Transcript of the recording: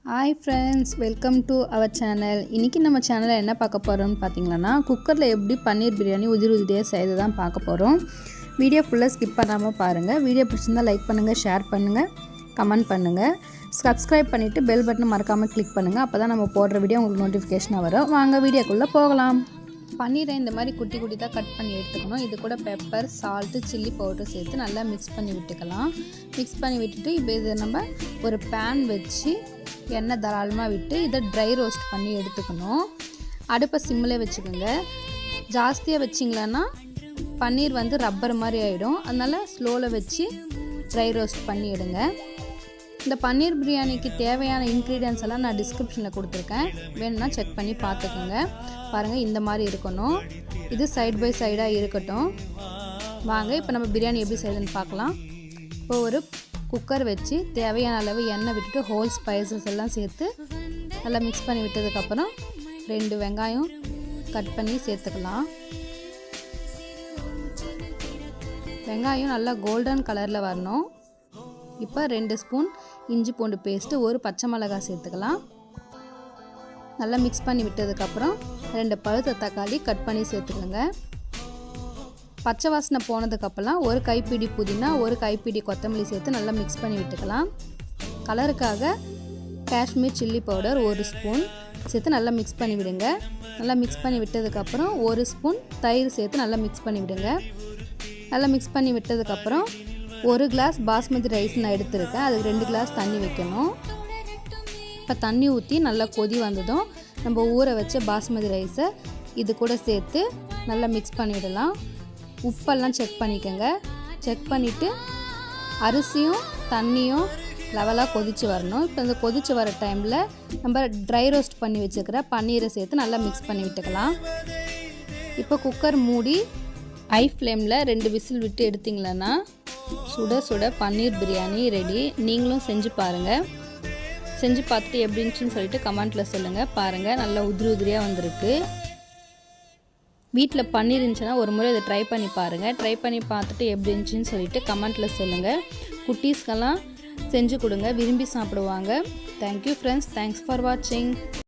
Hi friends, welcome to our channel. இன்னைக்கு நம்ம சேனல்ல என்ன பார்க்க போறோம்னு பாத்தீங்கன்னா குக்கர்ல எப்படி பன்னீர் பிரியாணி உதிரியா செய்யறது தான் பார்க்க போறோம். வீடியோ ஃபுல்லா ஸ்கிப் பண்ணாம பாருங்க. வீடியோ பிடிச்சிருந்தா லைக் பண்ணுங்க, ஷேர் பண்ணுங்க, கமெண்ட் பண்ணுங்க. Subscribe பண்ணிட்டு பெல் பட்டனை மறக்காம கிளிக் பண்ணுங்க. அப்பதான் நம்ம போடுற வீடியோ உங்களுக்கு நோட்டிஃபிகேஷனா வரும். வாங்க வீடியோக்குள்ள போகலாம். பன்னீரை இந்த மாதிரி குட்டி குட்டியா கட் பண்ணி எடுத்துக்கணும். இது கூட பெப்பர், சால்ட், சில்லி பவுடர் சேர்த்து நல்லா மிக்ஸ் பண்ணி விட்டுக்கலாம். மிக்ஸ் பண்ணி விட்டுட்டு இப்போ இதை நம்ம ஒரு பேன் வச்சு எண்ணெய் தாராளமாக விட்டு இதை ட்ரை ரோஸ்ட் பண்ணி எடுத்துக்கணும். அடுப்பை சிம்மில் வச்சுக்கோங்க. ஜாஸ்தியாக வச்சிங்களன்னா பன்னீர் வந்து ரப்பர் மாதிரி ஆகிடும். அதனால் ஸ்லோவில் வச்சு ட்ரை ரோஸ்ட் பண்ணி எடுங்க. இந்த பன்னீர் பிரியாணிக்கு தேவையான இன்க்ரீடியன்ஸ் எல்லாம் நான் டிஸ்கிரிப்ஷனில் கொடுத்துருக்கேன். வேணும்னா செக் பண்ணி பார்த்துக்கோங்க. பாருங்கள், இந்த மாதிரி இருக்கணும். இது சைட் பை சைடாக இருக்கட்டும். வாங்க இப்போ நம்ம பிரியாணி எப்படி செய்யுதுன்னு பார்க்கலாம். இப்போ ஒரு குக்கர் வச்சு தேவையான அளவு எண்ணெய் விட்டுட்டு ஹோல் ஸ்பைசஸ் எல்லாம் சேர்த்து நல்லா மிக்ஸ் பண்ணி விட்டதுக்கப்புறம் 2 வெங்காயம் கட் பண்ணி சேர்த்துக்கலாம். வெங்காயம் நல்லா கோல்டன் கலரில் வரணும். இப்போ 2 ஸ்பூன் இஞ்சி பூண்டு பேஸ்ட்டு, 1 பச்சை மிளகாய் சேர்த்துக்கலாம். நல்லா மிக்ஸ் பண்ணி விட்டதுக்கப்புறம் 2 பழுத்த தக்காளி கட் பண்ணி சேர்த்துக்கோங்க. பச்சை வாசனை போனதுக்கப்புறம் 1 கைப்பிடி புதினா, 1 கைப்பிடி கொத்தமல்லி சேர்த்து நல்லா மிக்ஸ் பண்ணி விட்டுக்கலாம். கலருக்காக காஷ்மீர் சில்லி பவுடர் 1 ஸ்பூன் சேர்த்து நல்லா மிக்ஸ் பண்ணி விடுங்க. நல்லா மிக்ஸ் பண்ணி விட்டதுக்கப்புறம் 1 ஸ்பூன் தயிர் சேர்த்து நல்லா மிக்ஸ் பண்ணி விடுங்க. நல்லா மிக்ஸ் பண்ணி விட்டதுக்கப்புறம் 1 கிளாஸ் பாஸ்மதி ரைஸ் நான் எடுத்துருக்கேன். அதுக்கு 2 கிளாஸ் தண்ணி வைக்கணும். இப்போ தண்ணி ஊற்றி நல்லா கொதி வந்ததும் நம்ம ஊற வச்ச பாஸ்மதி ரைஸை இது கூட சேர்த்து நல்லா மிக்ஸ் பண்ணிவிடலாம். உப்பெல்லாம் செக் பண்ணிக்கோங்க. செக் பண்ணிவிட்டு அரிசியும் தண்ணியும் லெவலாக கொதித்து வரணும். இப்போ இந்த கொதித்து வர டைமில் நம்ம ட்ரை ரோஸ்ட் பண்ணி வச்சுக்கிற பன்னீரை சேர்த்து நல்லா மிக்ஸ் பண்ணி விட்டுக்கலாம். இப்போ குக்கர் மூடி ஹை ஃப்ளேமில் 2 விசில் விட்டு எடுத்திங்களன்னா சுட சுட பன்னீர் பிரியாணி ரெடி. நீங்களும் செஞ்சு பாருங்கள். செஞ்சு பார்த்துட்டு எப்படி இருந்துச்சுன்னு சொல்லிட்டு கமெண்ட்டில் சொல்லுங்கள். பாருங்கள், நல்லா உதிரியாக வந்திருக்கு. வீட்டில் பன்னீர் இருந்துச்சுன்னா ஒரு முறை இதை ட்ரை பண்ணி பாருங்கள். ட்ரை பண்ணி பார்த்துட்டு எப்படி இருந்துச்சுன்னு சொல்லிட்டு கமெண்ட்டில் சொல்லுங்கள். குட்டீஸ்க்கெல்லாம் செஞ்சு கொடுங்க, விரும்பி சாப்பிடுவாங்க. தேங்க்யூ ஃப்ரெண்ட்ஸ், தேங்க்ஸ் ஃபார் வாட்சிங்.